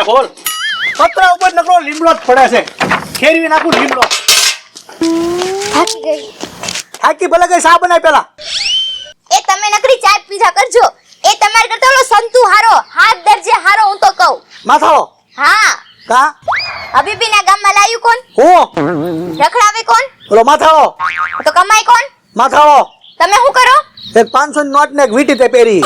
ખોલ પતરા ઉપર નકરો લીમડો જ પડે છે ખેરવી નાખું લીમડો થાકી ગઈ થાકી ભલે ગઈ સા બનાય પેલા એ તમે નકરી ચા પીધા કરજો એ તમાર કરતા ઓલો સંતુ હારો હાથ દરજે હારો હું તો કહું માથાળો હા કા હબીબીના ગામમાં લાયું કોણ હું રખડાવે કોણ ઓલો માથાળો તો કમાય કોણ માથાળો તમે શું કરો એક 500 ની નોટ ને એક વીટી તે પહેરી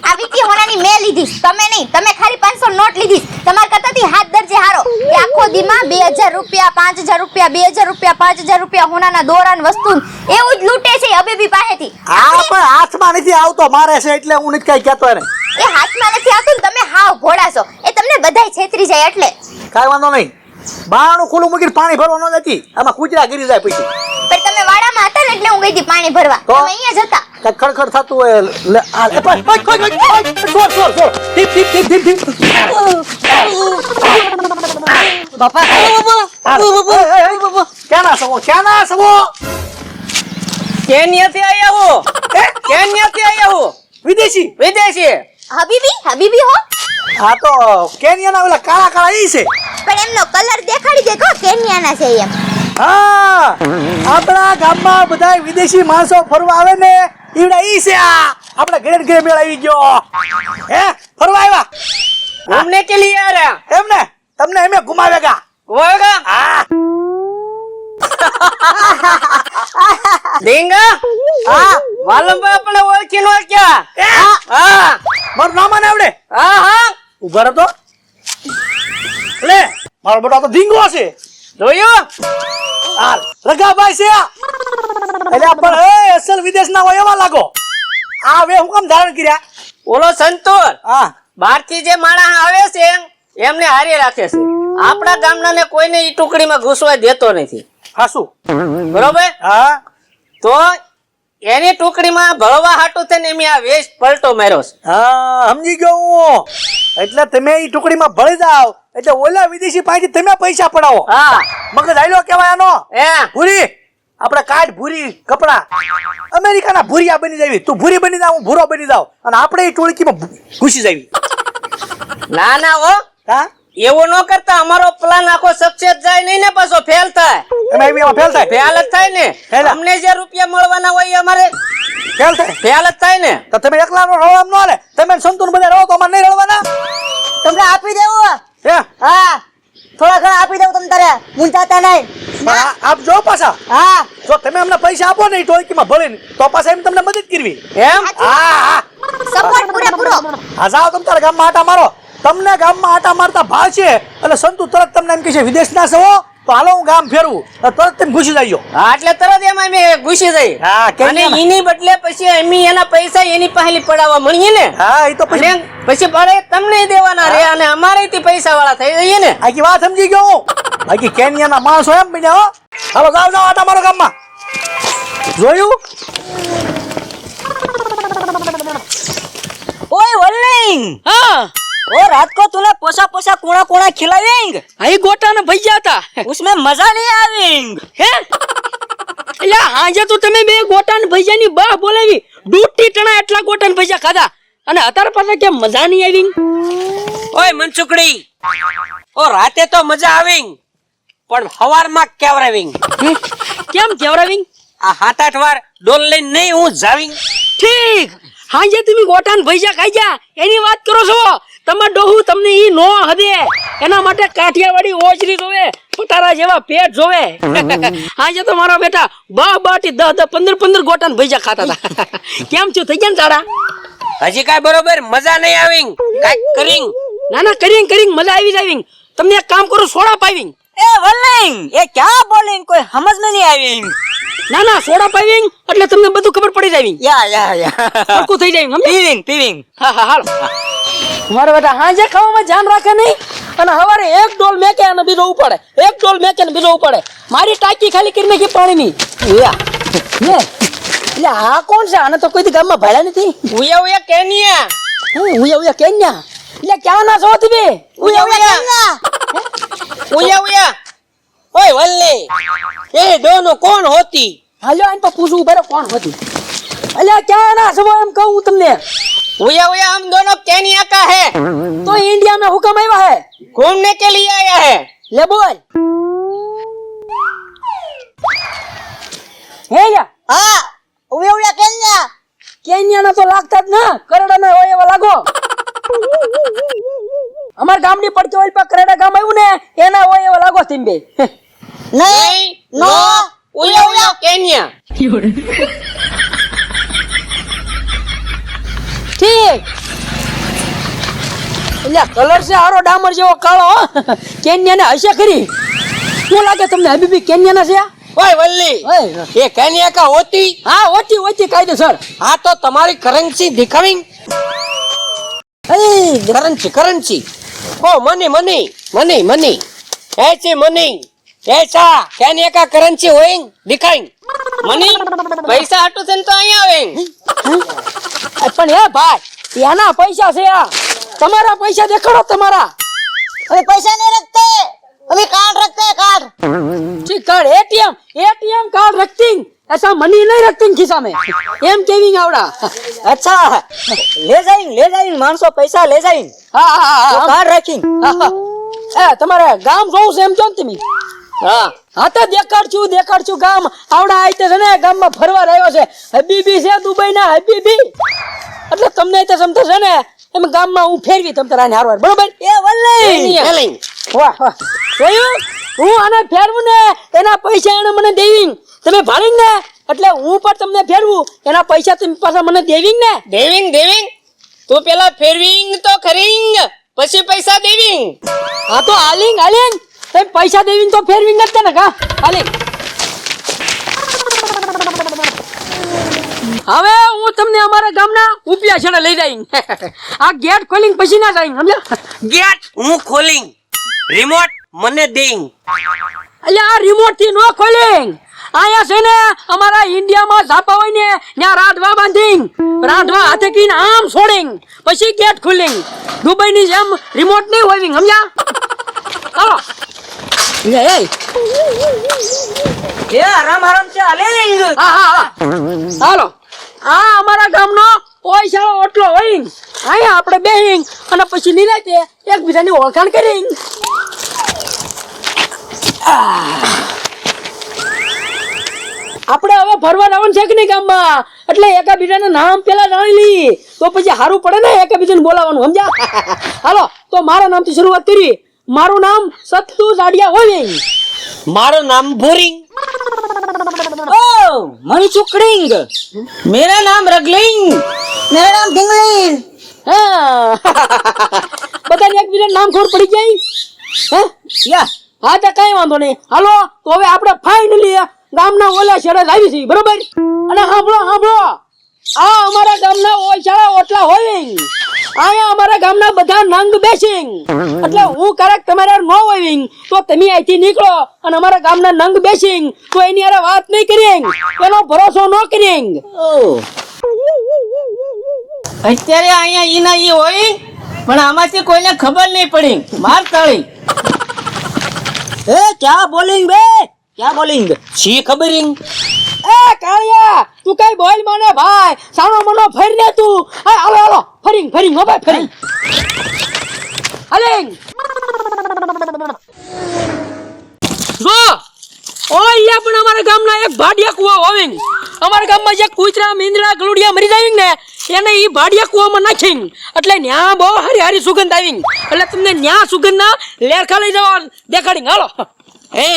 આ વીટી હોનાની મેં લીધી તમે નહીં તમે ખાલી 500 નોટ લીધી તમાર કરતાથી હાથ દરજે હારો એ આખો દીમાં 2000 રૂપિયા 5000 રૂપિયા 2000 રૂપિયા 5000 રૂપિયા હોનાના દોરાન વસ્તુ એવું જ લૂંટે છે હબીબી પાસેથી આ પણ હાથમાં નથી આવતો મારે છે એટલે હું નથી કઈ કહેતો એને એ હાથમાં નથી આવતું ને તમે હાવ ભોળા છો એ તમને બધાય છેતરી જાય એટલે કાઈ વાંધો નહીં બાણું ખુલ્લું મૂકીને પાણી ભરવા ન જતી આમાં કૂતરા ગીરી જાય પછી પણ તમે વાડામાં હતા ને એટલે હું ગઈ હતી પાણી ભરવા તો? તમે અહીંયા જ હતા કઈ ખડખડ થતું હોય લે આ એ ભાઈ સોર ટીપ બાપા ક્યાં ના સવો કેન્યાથી આયા હું કેન્યાથી આયા હું વિદેશી વિદેશી હબીબી હો હા તો કેન્યાના ઓલા કાળા કાળા ઈ છે પણ એમનો કલર દેખાડી દે કો કેન્યાના છે એમ હા આપણા ગામમાં બધા વિદેશી માણસો ફરવા આવે ને ઈવડા ઈ છે આ આપણે ઘરે ઘરે મેળ આવી ગયો હે ફરવા આવ્યા ઘૂમને કે लिए आ रहा એમ ને તમને એમે ઘુમાવેગા होगा હા देंगा હા वालम पे अपने ओळखी नो क्या હા हां મારું નામ આને આવડે हां हां ઉભા રહો તો લે મારો બેટો તો ધીંગો છે જોયું હાલ રગાભાઈ છે આ એટલે પણ એ અસલ વિદેશના હોય એવા લાગો આ વે હું કામ ધારણ કર્યા ઓલો સંતોર હા બહારથી જે માણસ આવે છે એમને હારી રાખે છે આપણા ગામનાને કોઈને ઈ ટુકડીમાં ઘૂસવા દેતો નથી હાસુ બરોબર હા તો એની ટુકડીમાં ભળવા હાટું થઈને મેં આ વેશ પલટો માર્યો છે હા સમજી ગયો હું એટલે તમે ઈ ટુકડીમાં ભળી જાવ એટલે ઓલા વિદેશી પાસેથી તમે પૈસા પડાવો હા મગજ આયલો કેવાય આનો એ ભૂરી આપણે કાઢ ભૂરી કપડા અમેરિકાના ભૂરિયા બની જાવી તું ભૂરી બની જા હું ભૂરો બની જાવ અને આપણે ઈ ટોળકીમાં ઘૂસી જાવી ના ના હો હા એવું ન કરતા અમારો પ્લાન આખો સક્સેસ જાય નહીં ને પાછો ફેલ થાય એમાં એમાં ફેલ થાય ફેલ જ થાય ને ફેલ. અમને જે રૂપિયા મળવાના હોય એ અમારે ફેલ થાય ફેલ જ થાય ને તો તમે એકલાનો રળવા ન હાલે તમે સંતુન બધા રહો તો અમારે નહીં રળવાના તમને આપી દેવું હે હા થોડા ઘણા આપી દઉં તમ તારે મૂંઝાતા નહીં આપ જો પાછા હા જો તમે અમને પૈસા આપો ને ઈ ટોળકીમાં ભળીને તો પાછા એમ તમને મદદ કરવી એમ હા હા સપોર્ટ પૂરેપૂરો હા જાઓ તમે તારા ગામમાં આટા મારો તમને ગામમાં આટા મારતા ભાવ છે એટલે સંતુ તરત તમને એમ કહે છે વિદેશના છો તો હાલો હું ગામ ફેરવું તો તરત તમે ઘૂસી જાયો હા એટલે તરત એમાં અમે ઘૂસી જઈ હા, કેમ અને ના? એની બદલે પછી અમે એના પૈસા એની પાસેથી પડાવવા મળીએ ને હા એ તો પછી અને પછી ભાડે તમને દેવાના રે અને અમારે થી પૈસા વાળા થઈ જઈએ ને આખી વાત સમજી ગયો હું બાકી કેન્યાના માણસો એમ બન્યા હો હાલો જાઓ જાઓ આટા મારો ગામમાં જોયું ओए वल्लिंग हाँ वो रात को तूने पोसा पोसा कोना कोना खिलावेंगे आई गोटा ने भैया था उसमें मजा नहीं आवेंगे હે એટલે આજે તો તમે બે ગોટા ને ભૈયા ની બા બોલાવી ડૂટી ટણા એટલા ગોટા ને ભૈયા ખાધા અને અત્યારે પાછા કેમ મજા નહીં આવી ઓય મનસુકડી ઓ રાતે તો મજા આવી પણ હવારમાં કેવરાવી કેમ કેવરાવી આ 7-8 વાર ડોલ લઈને નહીં હું જાવી ઠીક હાજે તમે ગોટા ને ભૈયા ખાઈ જા એની વાત કરો છો તમાર ડોહુ તમને ઈ નો હદે એના માટે કાઠિયાવાડી ઓજરી જોવે પટારા જેવા પેટ જોવે હાજે તો મારા બેટા બા બાટી 10-15 ગોટા ને ભૈયા ખાતા હતા કેમ છો થઈ ગયા ને તારા હજી કાઈ બરોબર મજા નહીં આવી કાઈ કરી ના ના કરી મજા આવી જાવી તમને એક કામ કરો સોડા પાવી ए वल्लिंग ये क्या बोलेंगे कोई समझ में नहीं आवेंगे ના ના સોડા પાવી એટલે તમને બધું ખબર પડી જાવી या સરખું થઈ જાય સમજે पीविंग હા હા હાલો મારા બેટા હાજે ખાવામાં ધ્યાન રાખે નહીં અને હવારે એક ડોલ મેકે અને બીજો ઉપાડે એક ડોલ મેકે અને બીજો ઉપાડે મારી ટાંકી ખાલી કરી નાખી પાણીની લે એટલે આ કોણ છે આને તો કોઈ દી ગામમાં ભાડ્યા નથી ઉયા ઉયા કેનિયા ઉયા કેન્યા એટલે ક્યાં ના છો તમે ઉયા ઉયા ઓય વલ્લે એ દોનો કોણ હોતી હાલો આને તો પૂછવું બરે કોણ હતી અલ્યા ક્યાં ના છો એમ કહું તમને उया उया हम दोनों केनिया का है तो इंडिया में हुक्म आया है घूमने के लिए आया है। લે બોલ હે યા હા ઉવે ઉવે કેન્યા કેન્યાના તો લાગતા જ ના કરડાના હોય એવા લાગો અમાર ગામની પડકે ઓલ પર કરડા ગામ આવ્યું ને એના હોય એવા લાગો તમે બે નહીં નો उया उया केन्या। ઠીક એટલે કલર છે હારો ડામર જેવો કાળો કેન્યાને હશે ખરી શું લાગે તમને હબીબી કેન્યાના છે ओए वल्ली, ઓય ये केन्या का होती? હા ઓછી ઓછી કાયદેસર हाँ तो तुम्हारी करेंसी दिखावी। करेंसी करेंसी ओ मनी मनी मनी मनी ऐसे मनी ऐसा केन्या का करेंसी होइंग दिखाई मनी पैसा हटो से तो आया आवेंग। પણ હે ભાઈ એના પૈસા છે આ તમારા પૈસા દેખાડો તમારા અમે પૈસા નહીં રખતે અમે કાર્ડ રખતે हैं, कार्ड ठीक कार्ड एटीएम कार्ड रखती ऐसा मनी नहीं रखती खिस्सा में एम केविंग आवड़ा अच्छा ले जाइन मानसो पैसा ले जाइन हाँ हाँ तो हाँ कार्ड रखी ए તમારે ગામ જોઉં છે એમ જો ને તમે हाँ હા તો દેખાડ છું ગામ આવડા આઈતે છે ને ગામમાં ફરવા રહ્યો છે હબીબી છે દુબઈ ના હબીબી એટલે તમને તો સમજે છે ને એમ ગામમાં હું ફેરવી તમ તારા હારવાર બરોબર એ વલ્લી चलेंग વાહ વાહ જોયું હું આને ફેરવું ને એના પૈસા એને મને દેવીંગ તમે ભાળીંગ ને એટલે હું પણ તમને ફેરવું એના પૈસા તમે પાછા મને દેવીંગ ને देविंग देविंग तू पेला फेरविंग तो खरींग पछी पैसा देविंग। હા તો હાલિંગ તમે પૈસા દેવીંગ તો ફેરવીંગ જ ને કા હાલિંગ હવે હું તમને અમારા ગામના ઉપિયા છેડે લઈ જઈશ આ ગેટ ખોલીને પછી ના જઈશ સમજ્યા गेट हूँ खोलिंग रिमोट मने देंग। એટલે આ રિમોટ થી નો ખોલીંગ આયા છે ને અમારા ઇન્ડિયામાં ઝાપા હોય ને ત્યાં રાંધવા બાંધીંગ રાંધવા હાથે કીને આમ છોડીંગ પછી ગેટ ખોલીંગ દુબઈ ની જેમ રિમોટ નહીં હોઈંગ સમજ્યા હાલો લે એ आराम से हाले હા હા હા હાલો આ અમારા ગામનો ઓયસાળો ઓટલો હોઈંગ આયા આપણે બેહિંગ અને પછી નિરાતે એકબીજાની ઓળખાણ કરીંગ આપણે હવે ફરવા જવાનું છે કે નહીં ગામમાં એટલે એકાબીજાનું નામ પેલા જાણી લઈ તો પછી સારું પડે ને એકાબીજાને બોલાવવાનું સમજ્યા હાલો તો મારા નામથી શરૂઆત કરી મારું નામ સત્તુ જાડિયા હોય मारो नाम बोरिंग। ओ मणि चुकड़िंग मेरा नाम रगलिंग। मेरा नाम ढिंगलिंग હા બધાને એકબીજાનું નામ ખબર પડી જાય હે या હા તો કઈ વાંધો નહીં હાલો તો હવે આપણે ફાઇનલી ગામના ઓલા છેડે જ આવી છીએ બરોબર અને સાંભળો આ અમારા ગામના ઓછાળા ઓટલા હોય અહીંયા અમારા ગામના બધા નંગ બેસિંગ એટલે હું ક્યારેક તમારે ન હોય તો તમે અહીંથી નીકળો અને અમારા ગામના નંગ બેસિંગ તો એની હારે વાત નહીં કરીએ એનો ભરોસો ન કરીએ અત્યારે અહીંયા ઈ ના ઈ હોય પણ આમાંથી કોઈને ખબર નહીં પડી માર તાળી ए क्या बोलिंग बे क्या बोलिंग છી ખબરિંગ એ કાળિયા તું કઈ બોલ મને ભાઈ સાનો મનો ફરી ને તું હાલો ફરિંગ હો ભાઈ ફરિંગ હાલિંગ જો ઓયા પણ અમારા ગામના એક ભાડિયા કુવા હોવિંગ અમારા ગામમાં જે કૂતરા મીંદડા ગલુડિયા મરી જાવિંગ ને એને ઈ ભાડિયા કુવામાં નાખીંગ એટલે ન્યા બહુ હારી સુગંધ આવીંગ એટલે તમને ન્યા સુગંધના લેરખા લઈ જવા દેખાડીંગ હાલો એ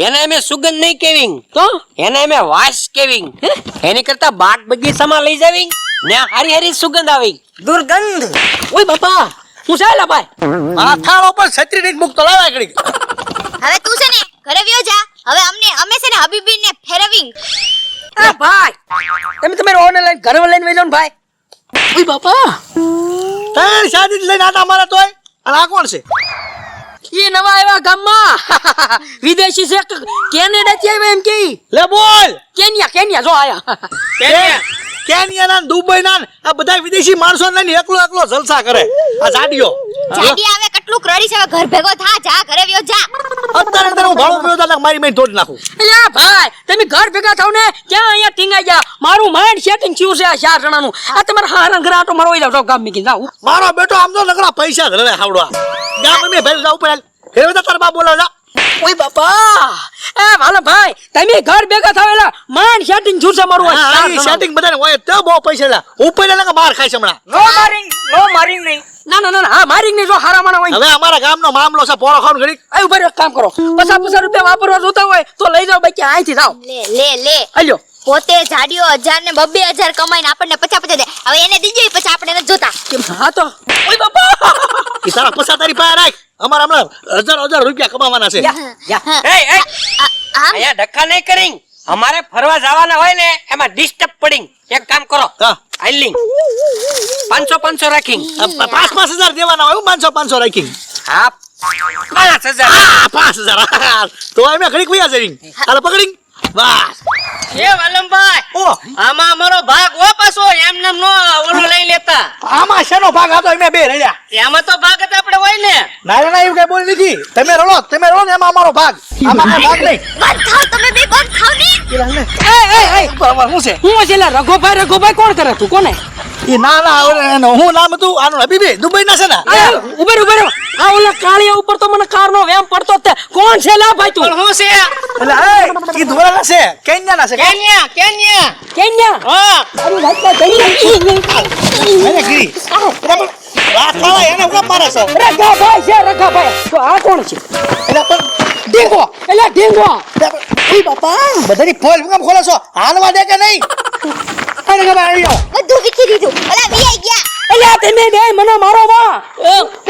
એને અમે સુગંધ નહીં કેવિંગ તો એને અમે વાસ કેવિંગ એની કરતા બાગ બગીચામાં લઈ જાવિંગ ને હારી હારી સુગંધ આવી दुर्गंध ઓય બાપા હું સાયલા ભાઈ આ થાળો પર છત્રી નહીં મુકતો લાવા ઘડી હવે તું છે ને ઘરે વ્યો જા હવે અમે છે ને હબીબીને ફેરવિંગ એ ભાઈ તમે તમારે ઓનલાઈન ઘરે લઈને વેલો ને ભાઈ ઓય બાપા તારી શાદી જ લઈને આટા મારા તોય અને આ કોણ છે એ નવા આવ્યા ગામમાં વિદેશી છે કેનેડા થી આવ્યા એમ કે લે બોલ કેન્યા જો આયા કેન્યાના દુબઈના આ બધા વિદેશી માણસો લઈને એકલો જલસા કરે આ જાડિયો જાડી આવે કટુ કેટલું રડી છે હવે ઘર ભેગો થા જા ઘરે વ્યો જા અત્યારે હું ભાડું પીવો તો મારી મેં તોડી નાખું. એટલે આ ભાઈ તમે ઘર ભેગા થાવ ને ક્યાં અહીંયા ટીંગાઈ જા મારું માઇન્ડ સેટિંગ થયું છે આ 4 જણાનું આ તમારે હારા ઘર આટો મારો જાવ ગામ મીકી જાવ મારો બેટો આમ તો નકરા પૈસા ધરે હાવડો ગામ મેં ભેલ જાવ પડે ફેરવે તો તાર બાપ બોલાવ જા. ઓય બાપા એ વાલા ભાઈ તમે ઘર ભેગા થાવ એટલે માઇન્ડ સેટિંગ થયું છે મારું આ 4 જણાનું. સેટિંગ બધાને હોય તો બહુ પૈસા લા ઉપર એટલે બહાર ખાય છે હમણાં. નો મારિંગ નહીં. ના ના ના હા મારી ને જો હારા માણા હોય હવે અમારા ગામનો મામલો છે પોરો ખાવાનું ઘડી આ ઉપર એક કામ કરો 50 રૂપિયા વાપરવા જોતા હોય તો લઈ જાઓ બાકી અહીંથી જાઓ લે આલ્યો પોતે જાડિયો 1000 ને 2000 કમાઈને આપણને 50 દે હવે એને દીજો પછી આપણે નથી જોતા કેમ હા તો ઓય બાપા ઈ તારા પૈસા તારી પાસે રાખ અમારા હમણાં 1000 રૂપિયા કમાવાના છે. એ અહીંયા ધક્કા નહીં કરી અમારે ફરવા જવાના હોય ને એમાં ડિસ્ટર્બ પડી એક કામ કરો હા આઈલિંગ 500 રાખી 5,000 દેવાના હોય 500 રાખી હા 5000 5,000 તો અમે ઘડીક વયા જઈ હાલો પકડી બસ. એ વાલમભાઈ ઓ આમાં અમારો ભાગ ઓ પાછો એમને નો ઓલો લઈ લેતા આમાં શેનો ભાગ હતો અમે બે રડ્યા એમાં તો ભાગ જ આપણે હોય ને ના એવું કઈ બોલ નથી તમે રડો ને એમાં અમારો ભાગ આમાં કઈ ભાગ નહીં. બંધ થાવ તમે બે બંધ થાવ ને એ શું છે હું છે લા રઘુભાઈ કોણ કરે તું કોને એ ના હું નામ હતું આનું હબીબી દુબઈ ના છે ને ઉભર આ ઓલા કાળિયા ઉપર તો મને કાર નો વેમ પડતો જ તે કોણ છે લા ભાઈ તું પણ હું છે એટલે એ ધોરા ના છે કેન્યા ના છે કેન્યા કેન્યા હા અરે રાતના કેન્યા એને ગીરી વાત ખાવા એને ઉગા મારે છે રઘાભાઈ તો આ કોણ છે એટલે પણ ઢીંગો ઈ બાપા બધાની ફોલ કેમ ખોલો છો હાલવા દે કે નહીં અરે ખબર આવી જાઓ બધું વિખી દીધું ઓલા વીઆઈ ગયા એલા તમે બે મને મારો માં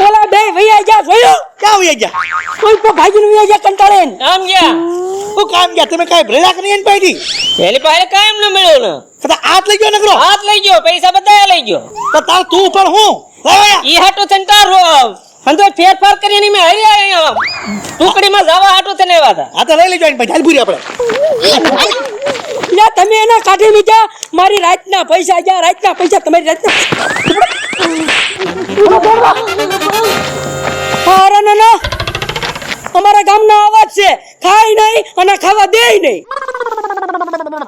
ઓલા બે વૈયા જા જોયો ક્યાં આવી ગયા કોઈ તો ભાગીને વૈયા જા કંટાળે આમ ગયા હું કામ ગયા તમે કઈ ભરેલા કે નહીં પાડી એની પાસે કાયમ ન મળ્યો ને તો હાથ લઈ ગયો નકરો હાથ લઈ ગયો પૈસા બધા લઈ ગયો તો તાર તું પણ હું લાવ્યા ઈ હાટો થઈને તારો અંદો ફેરફાર કરીને મેં હરી આવ્યા ટુકડીમાં જવા હાટો થઈને આવ્યા હતા આ તો લઈ લેજો એને પછી હાલપુરી આપણે લે તમે એના કાઢી મીજા મારી રાતના પૈસા ગયા રાતના પૈસા તમારી રાતના અરે ના અમારા ગામનો અવાજ છે ખાય નહીં અને ખાવા દે નહીં